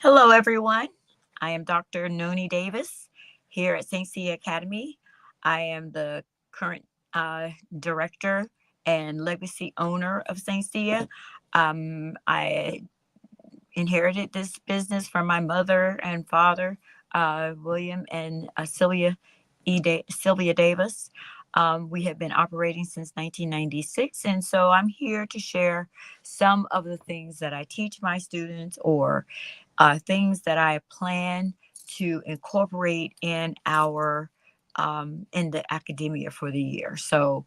Hello, everyone. I am Dr. Noni Davis here at St. Cia Academy. I am the current director and legacy owner of St. Cia. I inherited this business from my mother and father, William and Sylvia Davis. We have been operating since 1996, and so I'm here to share some of the things that I teach my students or things that I plan to incorporate in the academia for the year. So,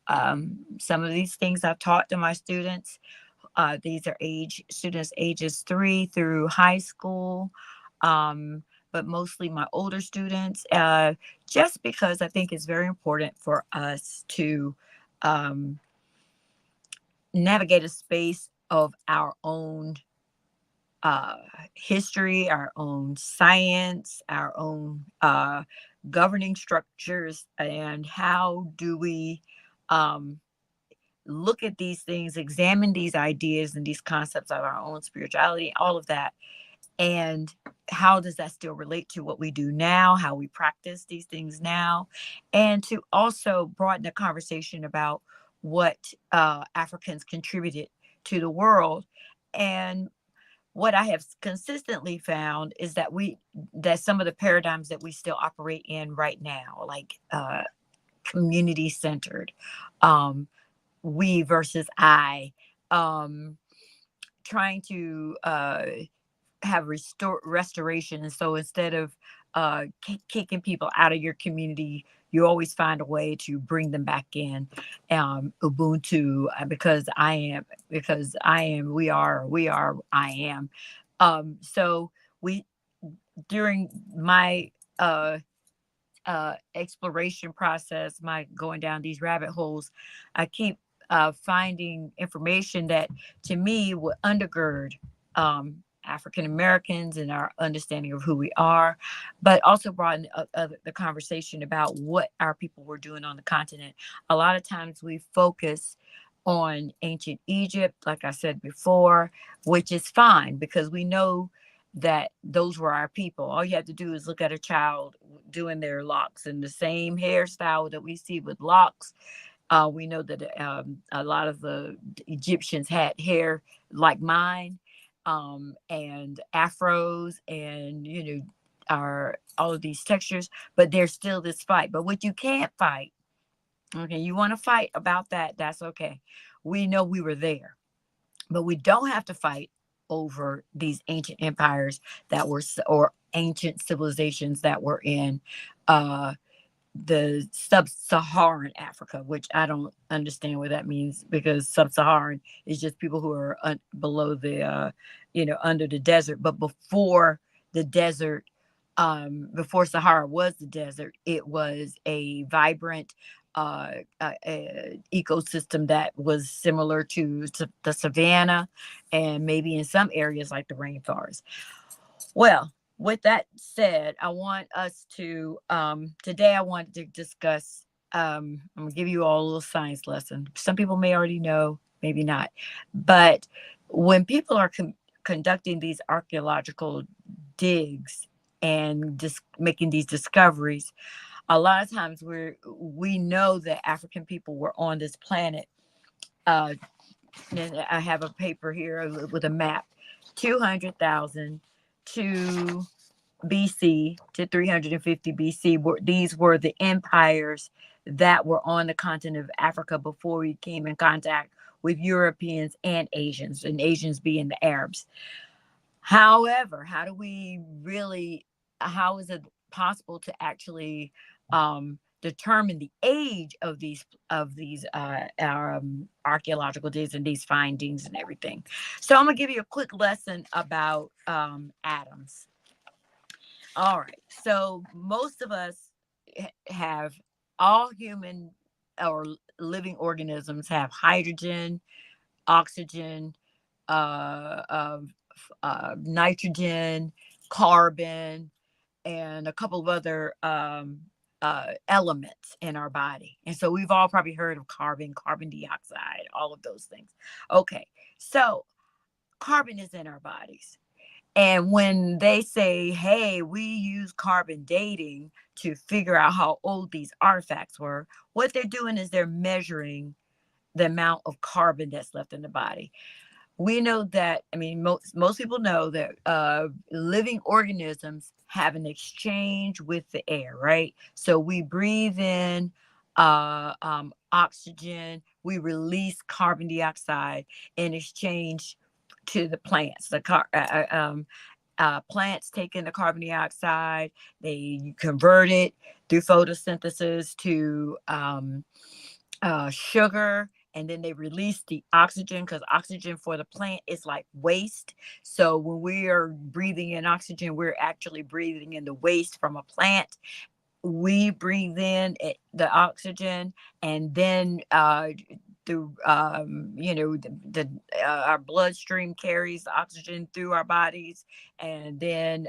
some of these things I've taught to my students. These are students ages 3 through high school, um, but mostly my older students. Just because I think it's very important for us to um, navigate a space of our own uh, history, our own science, our own governing structures, and how do we um, look at these things, examine these ideas and these concepts of our own spirituality, all of that. And how does that still relate to what we do now, how we practice these things now, and to also broaden the conversation about what Africans contributed to the world. And what I have consistently found is that some of the paradigms that we still operate in right now, like community centered, um, we versus I, um, trying to have restoration. And so instead of kicking people out of your community, you always find a way to bring them back in. Ubuntu, we are, I am. So we, during my exploration process, my going down these rabbit holes, I keep finding information that to me would undergird African Americans and our understanding of who we are, but also broaden the conversation about what our people were doing on the continent. A lot of times we focus on ancient Egypt, like I said before, which is fine because we know that those were our people. All you have to do is look at a child doing their locks and the same hairstyle that we see with locks. We know that a lot of the Egyptians had hair like mine, and afros, and are all of these textures. But there's still this fight. But what you can't fight, okay, you want to fight about that? That's okay. We know we were there, but we don't have to fight over these ancient empires or ancient civilizations that were in uh, the sub-Saharan Africa, which I don't understand what that means because sub-Saharan is just people who are below under the desert. But before the desert, before Sahara was the desert, it was a vibrant ecosystem that was similar to the savannah and maybe in some areas like the rainforest. Well, with that said, I want us to today I want to discuss I'm gonna give you all a little science lesson. Some people may already know, maybe not. But when people are conducting these archaeological digs and just making these discoveries, a lot of times we know that African people were on this planet. Uh, and I have a paper here with a map. 200,000 to BC to 350 BC. These were the empires that were on the continent of Africa before we came in contact with Europeans and Asians being the Arabs. However, how is it possible to actually determine the age of these archaeological digs and these findings and everything? So I'm gonna give you a quick lesson about atoms. All right. So most of us have all human or living organisms have hydrogen, oxygen, uh, uh, nitrogen, carbon, and a couple of other elements in our body. And so we've all probably heard of carbon dioxide, all of those things. Okay. So carbon is in our bodies. And when they say, hey, we use carbon dating to figure out how old these artifacts were, what they're doing is they're measuring the amount of carbon that's left in the body. We know that, I mean, most people know that living organisms have an exchange with the air, right? So we breathe in oxygen, we release carbon dioxide in exchange to the plants. Plants take in the carbon dioxide, they convert it through photosynthesis to sugar, and then they release the oxygen, because oxygen for the plant is like waste. So when we are breathing in oxygen, we're actually breathing in the waste from a plant. We breathe in the oxygen, and then through our bloodstream carries the oxygen through our bodies, and then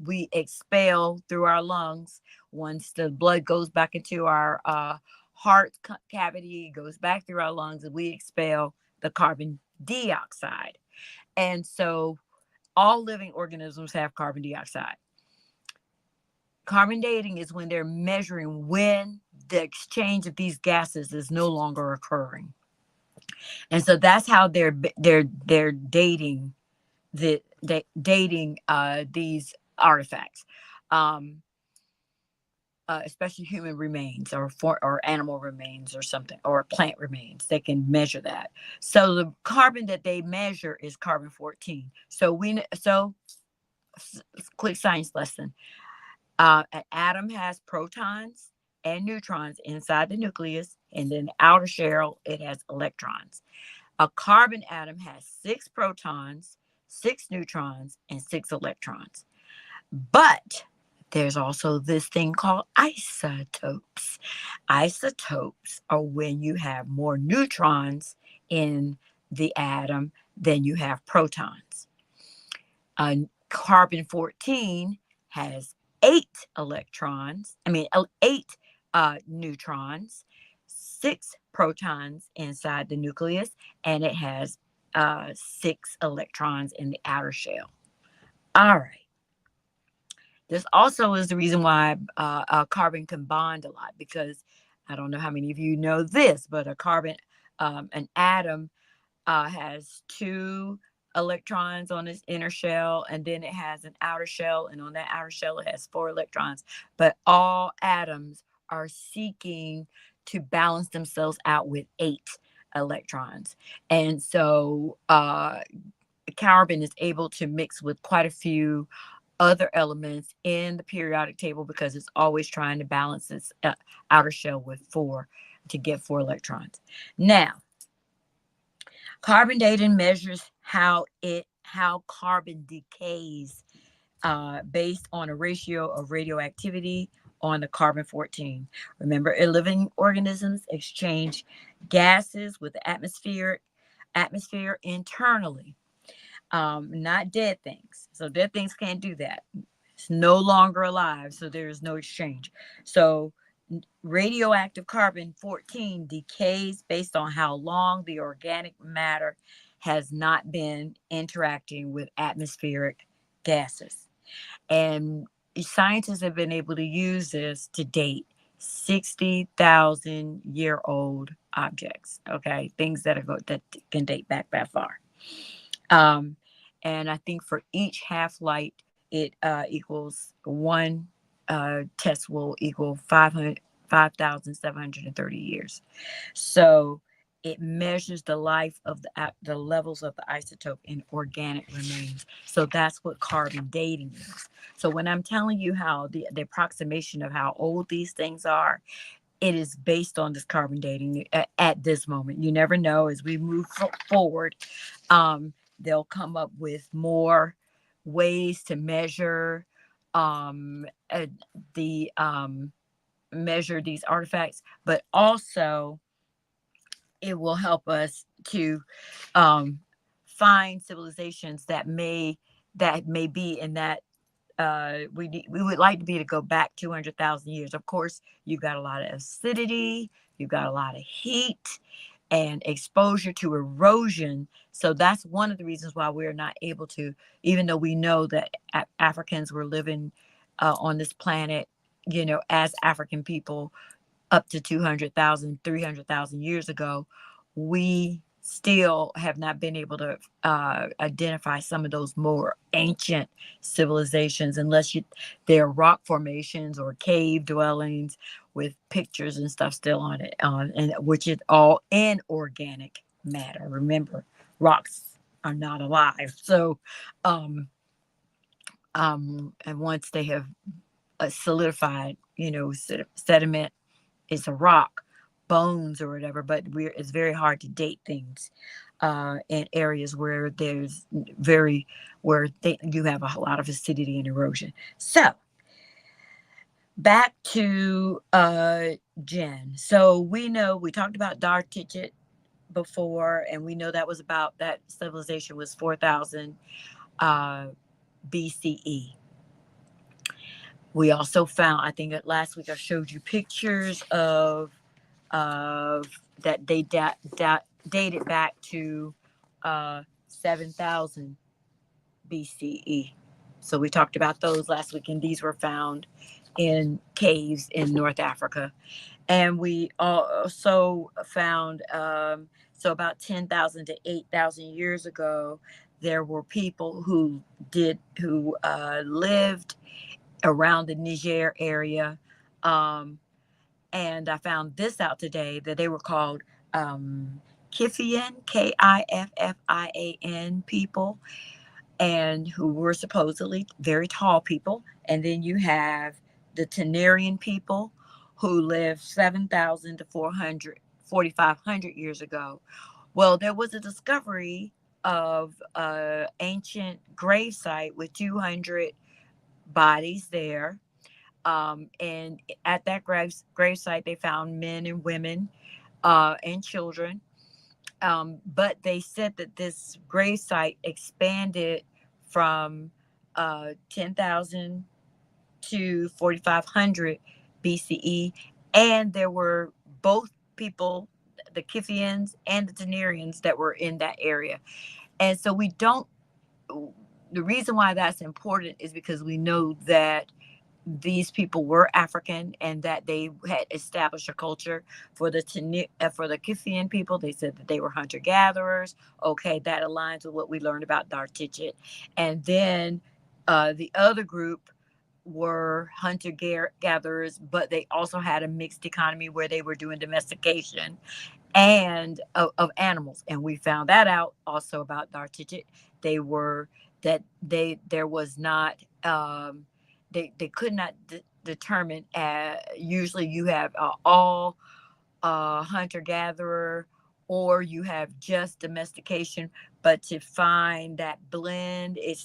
we expel through our lungs. Once the blood goes back into our heart cavity, goes back through our lungs, and we expel the carbon dioxide. And so all living organisms have carbon dioxide. Carbon dating is when they're measuring when the exchange of these gases is no longer occurring. And so that's how they're dating these artifacts. Um, Especially human remains, or animal remains, or something, or plant remains. They can measure that. So the carbon that they measure is carbon 14. Quick science lesson. An atom has protons and neutrons inside the nucleus, and then the outer shell, it has electrons. A carbon atom has 6 protons, 6 neutrons, and 6 electrons. But there's also this thing called isotopes. Isotopes are when you have more neutrons in the atom than you have protons. Carbon 14 has 8 electrons, eight neutrons, 6 protons inside the nucleus, and it has 6 electrons in the outer shell. All right. This also is the reason why carbon can bond a lot, because I don't know how many of you know this, but an atom has 2 electrons on its inner shell, and then it has an outer shell, and on that outer shell it has 4 electrons. But all atoms are seeking to balance themselves out with 8 electrons. And so carbon is able to mix with quite a few other elements in the periodic table, because it's always trying to balance its outer shell with 4 to get 4 electrons. Now, carbon dating measures how carbon decays based on a ratio of radioactivity on the carbon 14. Remember, living organisms exchange gases with the atmosphere internally, not dead things. So dead things can't do that. It's no longer alive, so there is no exchange. So radioactive carbon 14 decays based on how long the organic matter has not been interacting with atmospheric gases. And scientists have been able to use this to date 60,000-year-old objects. Okay, things that can date back that far. Um, and I think for each half light, it equals one test will equal 5,730 years. So it measures the life of the levels of the isotope in organic remains. So that's what carbon dating is. So when I'm telling you how the approximation of how old these things are, it is based on this carbon dating at this moment. You never know. As we move forward, they'll come up with more ways to measure the measure these artifacts, but also it will help us to find civilizations that may be in that. We would like to be to go back 200,000 years. Of course, you've got a lot of acidity, you've got a lot of heat, and exposure to erosion. So that's one of the reasons why we're not able to, even though we know that Africans were living on this planet, as African people up to 200,000, 300,000 years ago, we still have not been able to identify some of those more ancient civilizations unless they're rock formations or cave dwellings with pictures and stuff still on it, and which is all inorganic matter. Remember, rocks are not alive. So, um, and once they have solidified, sediment is a rock, bones or whatever, but it's very hard to date things in areas where there's you have a lot of acidity and erosion. So back to Jen. So we talked about Dartichet before, and we know that civilization was 4,000 uh, BCE. We also found, I think that last week I showed you pictures of that they dated back to 7,000 BCE. So we talked about those last week, and these were found in caves in North Africa. And we also found, so about 10,000 to 8,000 years ago, there were people who lived around the Niger area. Um, and I found this out today that they were called Kifian, Kiffian people, and who were supposedly very tall people. And then you have the Tenerian people who lived 7,000 to 4,500 years ago. Well, there was a discovery of an ancient grave site with 200 bodies there. And at that grave site, they found men and women and children. But they said that this grave site expanded from 10,000 to 4,500 BCE. And there were both people, the Kithians and the Tenerians, that were in that area. And so the reason why that's important is because we know that these people were African and that they had established a culture. For the Kithian people, they said that they were hunter gatherers. Okay, that aligns with what we learned about Dartichet. And then the other group were hunter gatherers, but they also had a mixed economy where they were doing domestication and of animals. And we found that out also about Dartichet. They were that they there was not they could not determine. Usually, you have all hunter gatherer, or you have just domestication. But to find that blend, it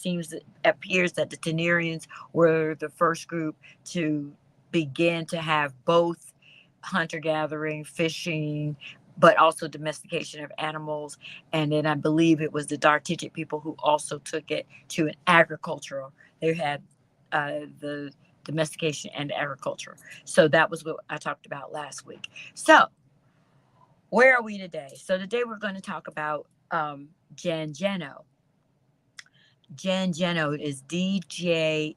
appears that the Tenerians were the first group to begin to have both hunter gathering, fishing, but also domestication of animals. And then I believe it was the Dartichet people who also took it to an agricultural. They had the domestication and agriculture. So that was what I talked about last week. So where are we today? So today we're going to talk about Jen Geno. Jen Geno is DJENNE,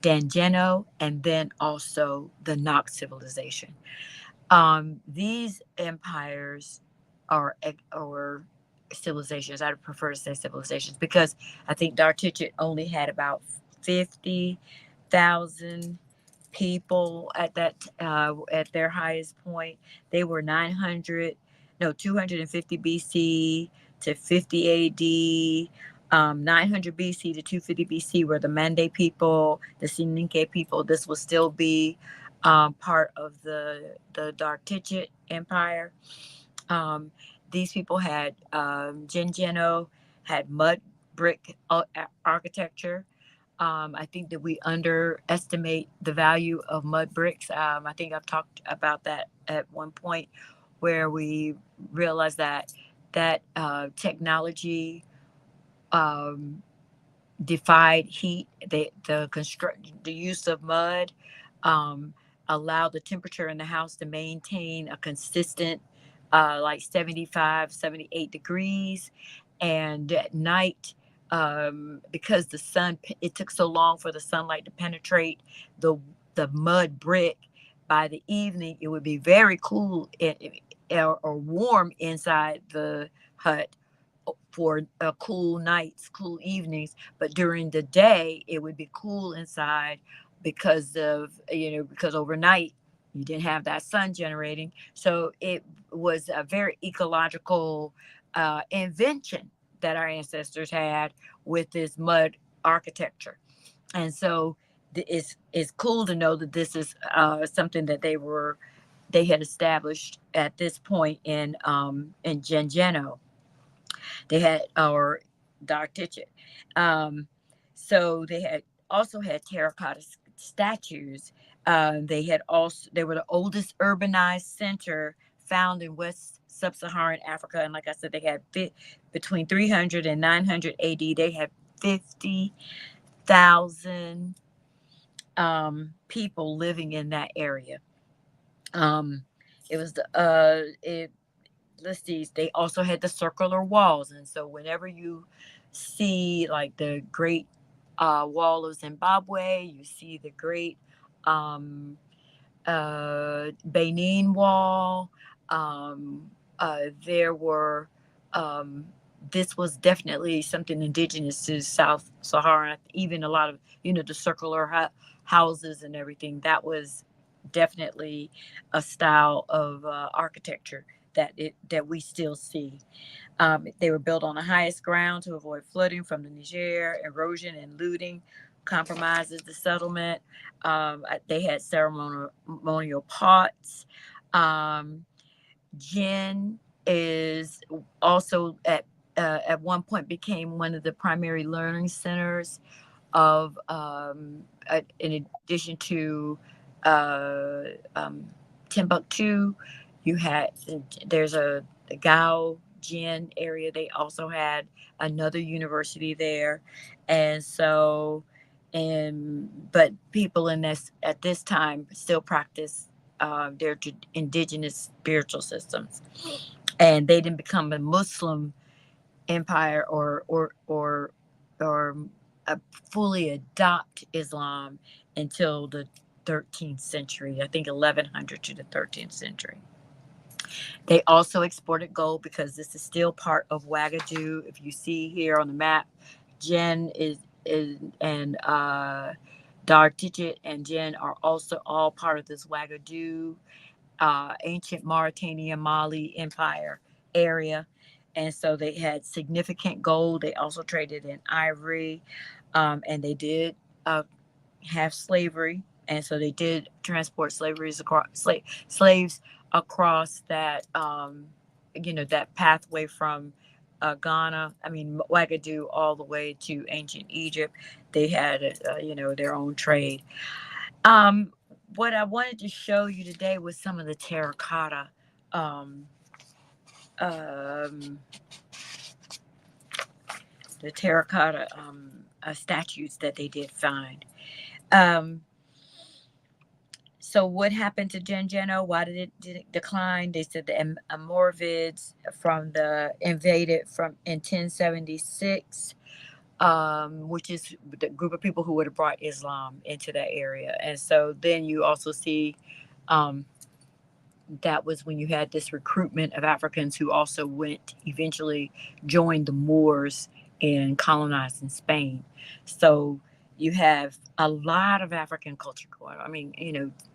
Dangeno, and then also the Nox civilization. These empires or civilizations, I prefer to say civilizations, because I think Dartichet only had about 50,000 people at their highest point. They were 250 BC to 50 AD. 900 BC to 250 BC were the Mande people, the Sininke people. This will still be part of the Dartichet Empire. Um, these people had Gengeno had mud brick architecture. I think that we underestimate the value of mud bricks. I think I've talked about that at one point, where we realized that technology um, defied heat. The use of mud. Um, allow the temperature in the house to maintain a consistent like 75, 78 degrees. And at night, because the sun, it took so long for the sunlight to penetrate the mud brick, by the evening it would be very cool or warm inside the hut for cool nights, cool evenings. But during the day, it would be cool inside because of, because overnight you didn't have that sun generating. So it was a very ecological invention that our ancestors had with this mud architecture. And so it's cool to know that this is something that they had established at this point in Gengeno. They had our dark Ticket. Um, so they had also had terracotta statues. They were the oldest urbanized center found in West Sub-Saharan Africa, and like I said, they had between 300 and 900 AD. They had 50,000 people living in that area. Um, it was the it let's see, they also had the circular walls. And so whenever you see like the great wall of Zimbabwe, you see the great um, Benin wall. There were, um, this was definitely something indigenous to South Sahara. Even a lot of, the circular houses and everything. That was definitely a style of architecture that we still see. They were built on the highest ground to avoid flooding from the Niger. Erosion and looting compromises the settlement. They had ceremonial pots. Um, Gin is also at one point became one of the primary learning centers of in addition to uh, um, Timbuktu. You had there's the Gao Jin area. They also had another university there, and so but people in this at this time still practice their indigenous spiritual systems, and they didn't become a Muslim empire or fully adopt Islam until the 13th century. I think 1100 to the 13th century. They also exported gold because this is still part of Wagadu. If you see here on the map, Jen is and Dar Tichit and Jen are also all part of this Wagadu ancient Mauritania Mali Empire area. And so they had significant gold. They also traded in ivory, and they did have slavery. And so they did transport slaves across that, that pathway from Ghana, I mean, Wagadu, all the way to ancient Egypt. They had, their own trade. Um, what I wanted to show you today was some of the um, um, statues that they did find. Um, so what happened to Gengeno? Why did it decline? They said the Amorivids from the invaded from in 1076, which is the group of people who would have brought Islam into that area. And so then you also see um, that was when you had this recruitment of Africans who also went eventually joined the Moors and colonized in Spain. So you have a lot of African culture going on. I mean,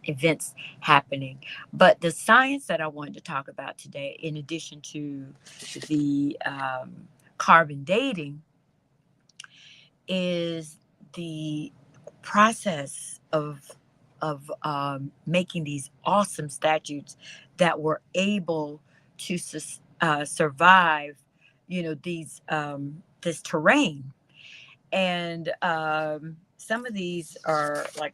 events happening. But the science that I wanted to talk about today, in addition to the carbon dating, is the process of making these awesome statues that were able to survive, these this terrain. And some of these are like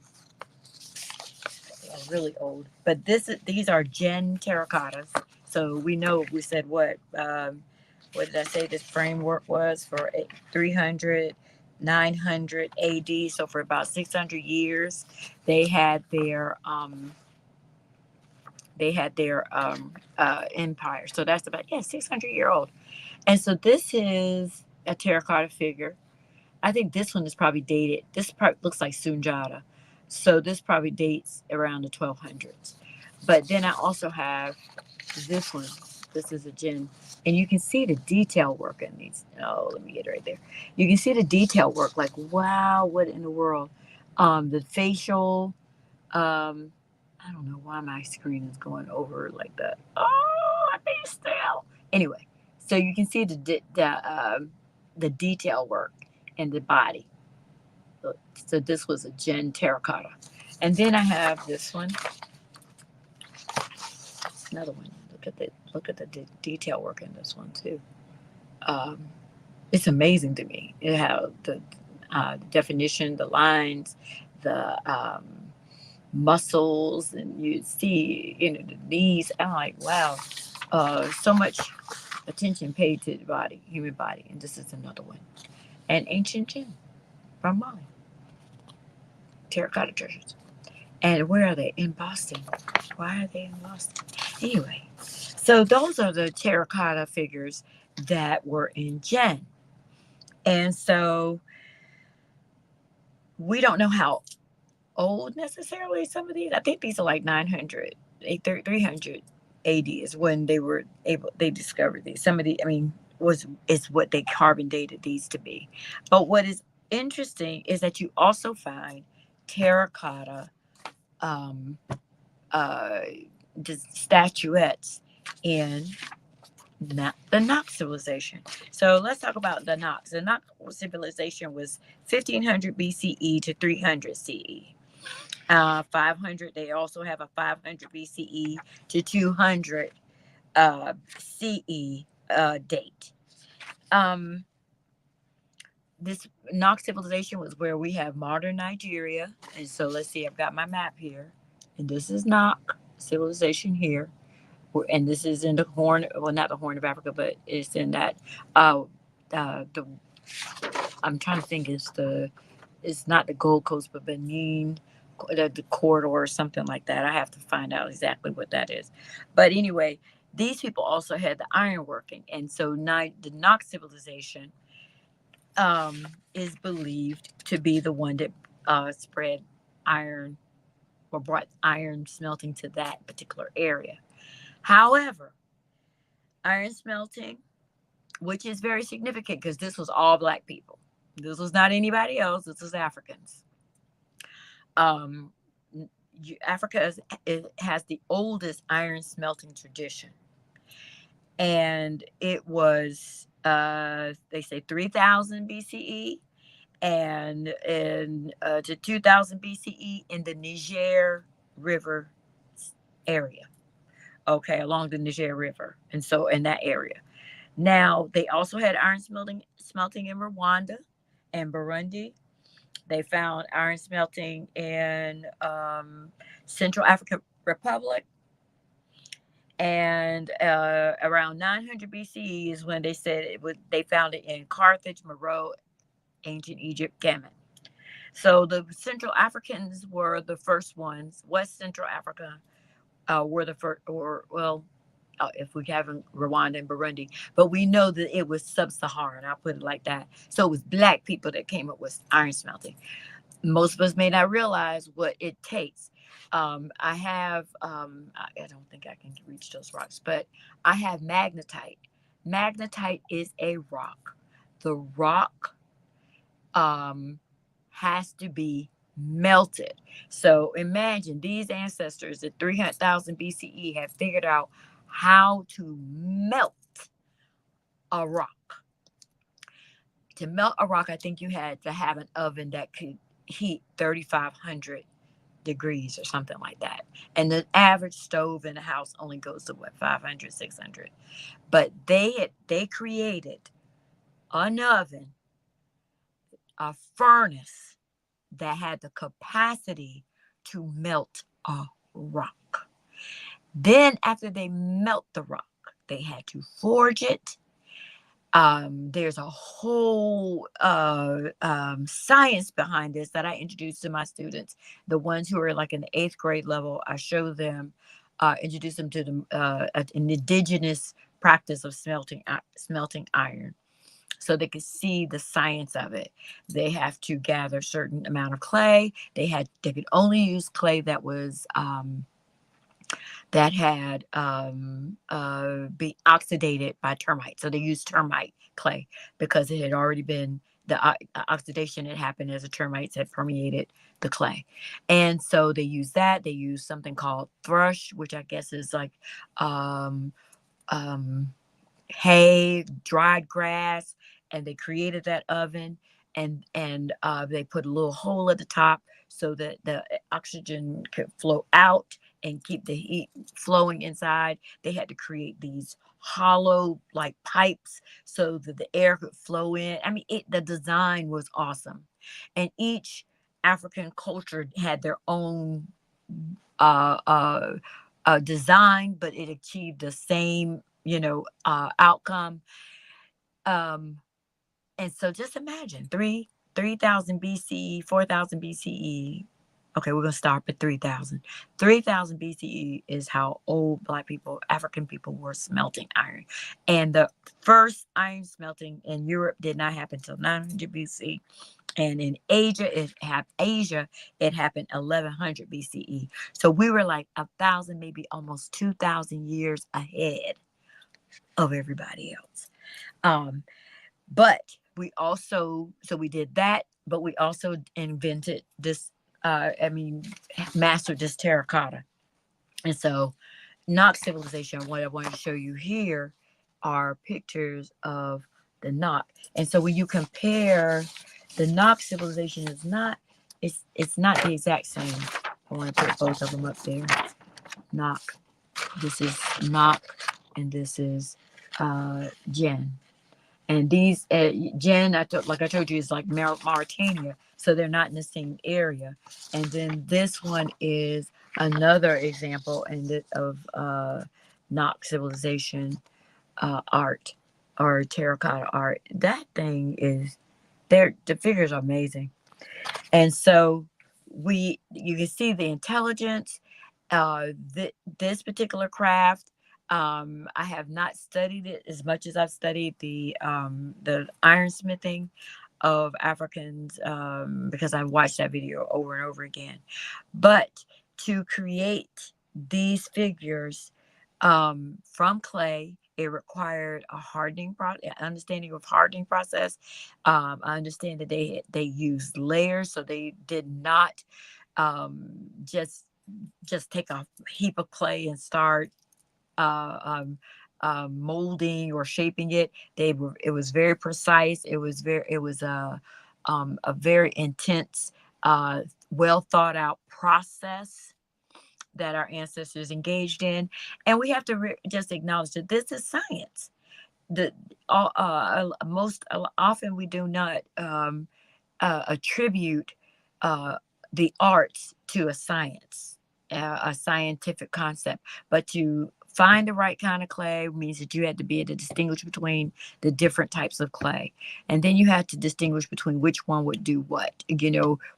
really old, but these are Gen terracottas. So we said what did I say this framework was for 300, 900 AD. So for about 600 years, they had their they had their empire. So that's about, yeah, 600-year old. And so this is a terracotta figure. I think this one is probably dated. This probably looks like Sunjata. So this probably dates around the 1200s. But then I also have this one. This is a gin. And you can see the detail work in these. Oh, let me get it right there. You can see the detail work. Like, wow, what in the world? The facial. Um, I don't know why my screen is going over like that. Oh, I think still. Anyway, so you can see the detail work in the body. So this was a gin terracotta, and then I have this one. Another one. Look at the detail work in this one too. Um, it's amazing to me. It had the definition, the lines, the muscles, and you see, the knees. I'm like, wow, so much attention paid to the body, human body. And this is another one. And ancient gem from Mali, terracotta treasures. And where are they? In Boston. Why are they in Boston? Anyway, so those are the terracotta figures that were in Jen. And so we don't know how old necessarily some of these. I think these are like 900, 300 AD is when they discovered these. Some of the, I mean, is what they carbon dated these to be. But what is interesting is that you also find terracotta um, uh, statuettes in the Knox civilization. So let's talk about the Knox. The Knox civilization was 1500 BCE to 300 CE. 500, they also have a 500 BCE to 200 CE date. Um, this Knox civilization was where we have modern Nigeria. And so let's see, I've got my map here. And this is Knox civilization here. And this is in the Horn, well, not the Horn of Africa, but it's in that, the, I'm trying to think, it's not the Gold Coast, but Benin, the corridor or something like that. I have to find out exactly what that is. But anyway, these people also had the ironworking. And so the Knox civilization is believed to be the one that spread iron or brought iron smelting to that particular area. However, iron smelting, which is very significant because this was all black people. This was not anybody else. This was Africans. Um, Africa has the oldest iron smelting tradition, and it was they say 3000 BCE and to 2000 BCE in the Niger River area. Okay, along the Niger River, and so in that area. Now they also had iron smelting in Rwanda and Burundi. They found iron smelting in Central African Republic. And around 900 BCE is when they said they found it in Carthage, Meroe, ancient Egypt, Yemen. So the Central Africans were the first ones. West Central Africa were the first, or well, if we have Rwanda and Burundi, but we know that it was sub-Saharan. I'll put it like that. So it was black people that came up with iron smelting. Most of us may not realize what it takes. I have, I don't think I can reach those rocks, but I have magnetite. Magnetite is a rock. The rock has to be melted. So imagine these ancestors at 300,000 BCE have figured out how to melt a rock. To melt a rock, I think you had to have an oven that could heat 3,500 degrees or something like that. And the average stove in the house only goes to what, 500, 600. But they created an oven, a furnace that had the capacity to melt a rock. Then after they melt the rock, they had to forge it. There's a whole science behind this that I introduce to my students. The ones who are like in the 8th grade level, I show them introduced them to an indigenous practice of smelting iron, so they could see the science of it. They have to gather a certain amount of clay. They could only use clay that was that had be oxidated by termites. So they used termite clay because it had already been the oxidation had happened as the termites had permeated the clay. And so they use that. They use something called thrush, which I guess is like um, um, hay, dried grass, and they created that oven, and they put a little hole at the top so that the oxygen could flow out and keep the heat flowing inside. They had to create these hollow like pipes so that the air could flow in. I mean, the design was awesome, and each African culture had their own uh, uh, design, but it achieved the same, outcome. Um, and so just imagine 3,000 BCE, 4,000 BCE. Okay, we're gonna start at 3,000. 3,000 BCE is how old Black people, African people, were smelting iron, and the first iron smelting in Europe did not happen until 900 BC. And in Asia, it happened 1100 BCE. So we were like 1,000, maybe almost 2,000 years ahead of everybody else. But we did that, but we also invented this, mastered this terracotta. And so Knox civilization, what I wanted to show you here are pictures of the Knox. And so when you compare the Knox civilization, it's not the exact same. I want to put both of them up there. Knox. This is Knox, and this is Jen. And these Jen, like I told you, is like Mauritania, so they're not in the same area. And then this one is another example of Knox civilization art or terracotta art. That thing is there. The figures are amazing, and so you can see the intelligence. This particular craft, I have not studied it as much as I've studied the ironsmithing of Africans, because I watched that video over and over again. But to create these figures from clay, it required a understanding of hardening process. I understand that they used layers, so they did not just take a heap of clay and start molding or shaping it. It was very precise. It was a very intense, well thought out process that our ancestors engaged in, and we have to just acknowledge that this is science. Most often we do not attribute the arts to a science, a scientific concept, but to find the right kind of clay means that you had to be able to distinguish between the different types of clay, and then you had to distinguish between which one would do what,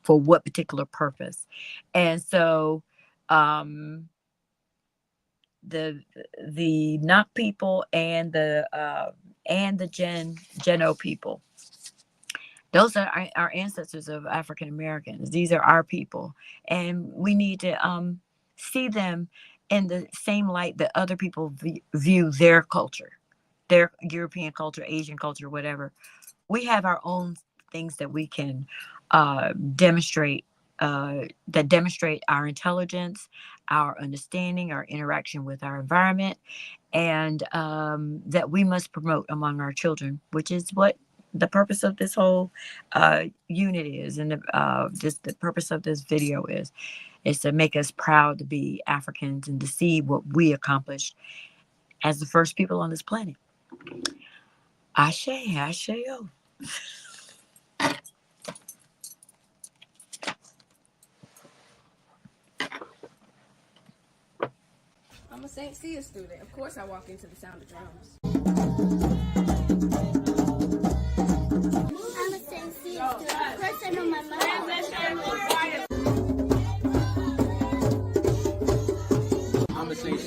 for what particular purpose. And so the Nok people and the Geno people, those are our ancestors of African Americans. These are our people, and we need to see them in the same light that other people view their culture, their European culture, Asian culture, whatever. We have our own things that we can demonstrate, that demonstrate our intelligence, our understanding, our interaction with our environment, and that we must promote among our children, which is what the purpose of this whole unit is, and the purpose of this video is to make us proud to be Africans and to see what we accomplished as the first people on this planet. Ashe, Ashe-o. I'm a St. Cia student. Of course I walk into the sound of drums. I'm a St. Cia student. Of course I know my mom. I'm a St.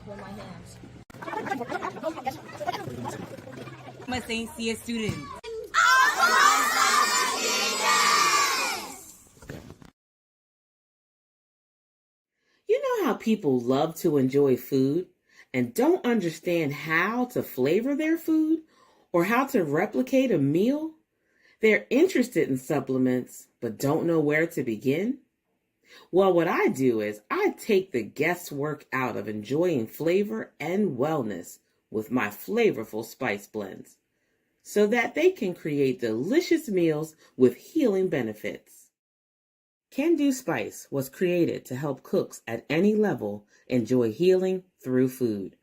with my hands. I'm a St. Cia student. You know how people love to enjoy food and don't understand how to flavor their food or how to replicate a meal? They're interested in supplements but don't know where to begin? Well, what I do is I take the guesswork out of enjoying flavor and wellness with my flavorful spice blends so that they can create delicious meals with healing benefits. Can Do Spice was created to help cooks at any level enjoy healing through food.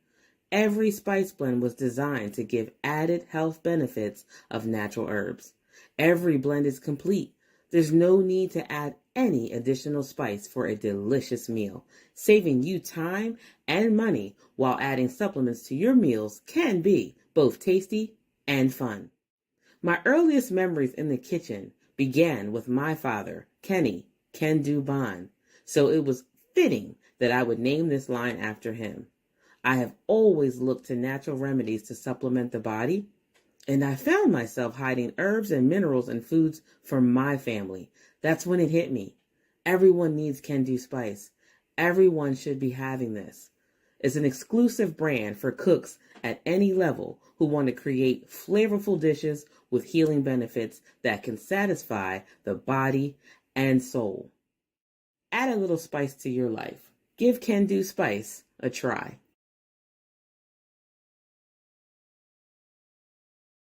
Every spice blend was designed to give added health benefits of natural herbs. Every blend is complete. There's no need to add any additional spice for a delicious meal. Saving you time and money while adding supplements to your meals can be both tasty and fun. My earliest memories in the kitchen began with my father, Kenny Can Do Bond, so it was fitting that I would name this line after him. I have always looked to natural remedies to supplement the body, and I found myself hiding herbs and minerals in foods for my family. That's when it hit me. Everyone needs Can Do Spice. Everyone should be having this. It's an exclusive brand for cooks at any level who want to create flavorful dishes with healing benefits that can satisfy the body and soul. Add a little spice to your life. Give Can Do Spice a try.